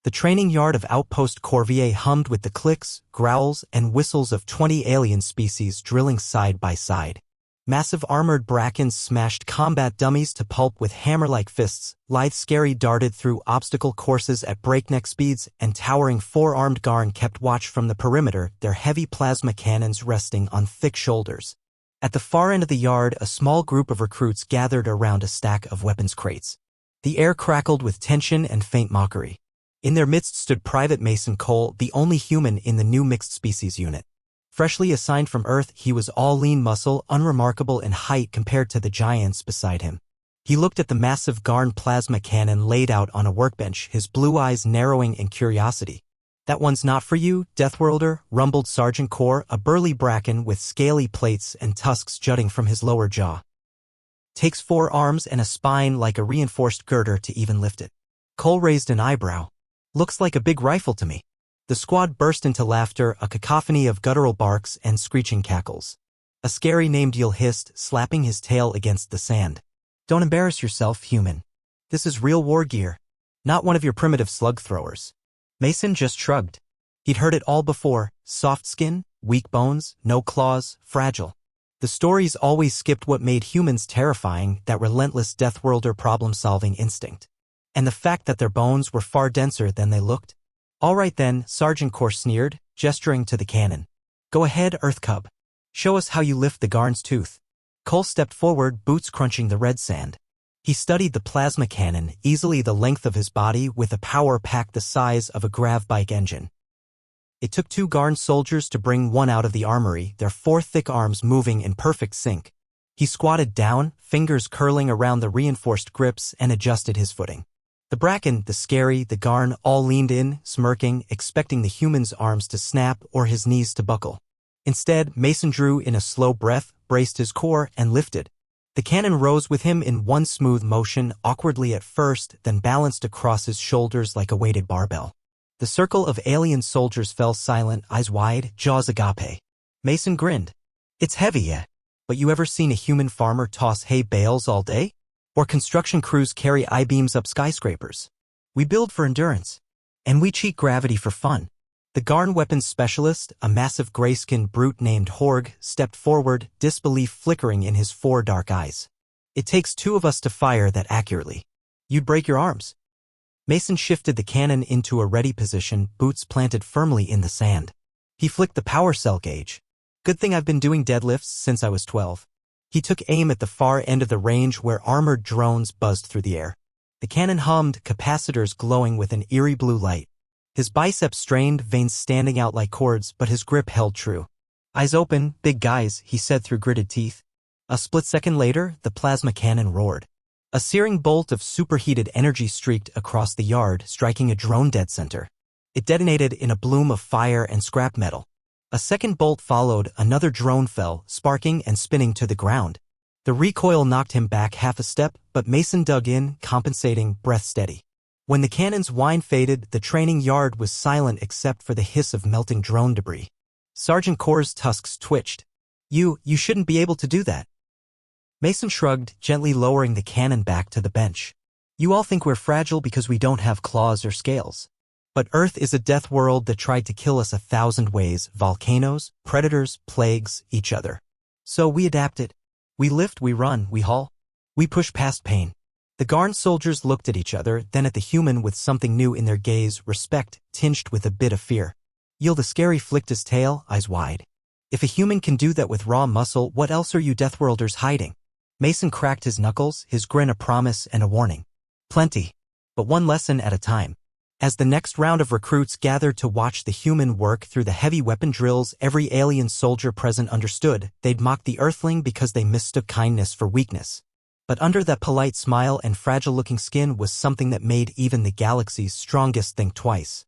The training yard of Outpost Corvier hummed with the clicks, growls, and whistles of 20 alien species drilling side by side. Massive armored brackens smashed combat dummies to pulp with hammer-like fists, lithe scary darted through obstacle courses at breakneck speeds, and towering four-armed Garn kept watch from the perimeter, their heavy plasma cannons resting on thick shoulders. At the far end of the yard, a small group of recruits gathered around a stack of weapons crates. The air crackled with tension and faint mockery. In their midst stood Private Mason Cole, the only human in the new mixed species unit. Freshly assigned from Earth, he was all lean muscle, unremarkable in height compared to the giants beside him. He looked at the massive Garn plasma cannon laid out on a workbench, his blue eyes narrowing in curiosity. "That one's not for you, Deathworlder," rumbled Sergeant Core, a burly bracken with scaly plates and tusks jutting from his lower jaw. "Takes 4 arms and a spine like a reinforced girder to even lift it." Cole raised an eyebrow. "Looks like a big rifle to me." The squad burst into laughter, a cacophony of guttural barks and screeching cackles. A scary named Eel hissed, slapping his tail against the sand. "Don't embarrass yourself, human. This is real war gear. Not one of your primitive slug throwers." Mason just shrugged. He'd heard it all before: soft skin, weak bones, no claws, fragile. The stories always skipped what made humans terrifying, that relentless Deathworlder problem-solving instinct. And the fact that their bones were far denser than they looked. "All right then," Sergeant Core sneered, gesturing to the cannon. "Go ahead, Earth Cub. Show us how you lift the Garn's tooth." Cole stepped forward, boots crunching the red sand. He studied the plasma cannon, easily the length of his body, with a power pack the size of a grav bike engine. It took 2 Garn soldiers to bring one out of the armory, their 4 thick arms moving in perfect sync. He squatted down, fingers curling around the reinforced grips, and adjusted his footing. The bracken, the scary, the Garn all leaned in, smirking, expecting the human's arms to snap or his knees to buckle. Instead, Mason drew in a slow breath, braced his core, and lifted. The cannon rose with him in one smooth motion, awkwardly at first, then balanced across his shoulders like a weighted barbell. The circle of alien soldiers fell silent, eyes wide, jaws agape. Mason grinned. "It's heavy, yeah. But you ever seen a human farmer toss hay bales all day? Or construction crews carry I-beams up skyscrapers? We build for endurance. And we cheat gravity for fun." The Garn weapons specialist, a massive gray-skinned brute named Horg, stepped forward, disbelief flickering in his 4 dark eyes. "It takes 2 of us to fire that accurately. You'd break your arms." Mason shifted the cannon into a ready position, boots planted firmly in the sand. He flicked the power cell gauge. "Good thing I've been doing deadlifts since I was 12. He took aim at the far end of the range where armored drones buzzed through the air. The cannon hummed, capacitors glowing with an eerie blue light. His biceps strained, veins standing out like cords, but his grip held true. "Eyes open, big guys," he said through gritted teeth. A split second later, the plasma cannon roared. A searing bolt of superheated energy streaked across the yard, striking a drone dead center. It detonated in a bloom of fire and scrap metal. A second bolt followed, another drone fell, sparking and spinning to the ground. The recoil knocked him back half a step, but Mason dug in, compensating, breath steady. When the cannon's whine faded, the training yard was silent except for the hiss of melting drone debris. Sergeant Core's tusks twitched. You shouldn't be able to do that." Mason shrugged, gently lowering the cannon back to the bench. "You all think we're fragile because we don't have claws or scales. But Earth is a death world that tried to kill us 1,000 ways: volcanoes, predators, plagues, each other. So we adapted. We lift, we run, we haul. We push past pain." The Garn soldiers looked at each other, then at the human with something new in their gaze, respect, tinged with a bit of fear. Eel the scary flicked his tail, eyes wide. "If a human can do that with raw muscle, what else are you Deathworlders hiding?" Mason cracked his knuckles, his grin a promise and a warning. "Plenty. But one lesson at a time." As the next round of recruits gathered to watch the human work through the heavy weapon drills, every alien soldier present understood they'd mocked the Earthling because they mistook kindness for weakness. But under that polite smile and fragile-looking skin was something that made even the galaxy's strongest think twice.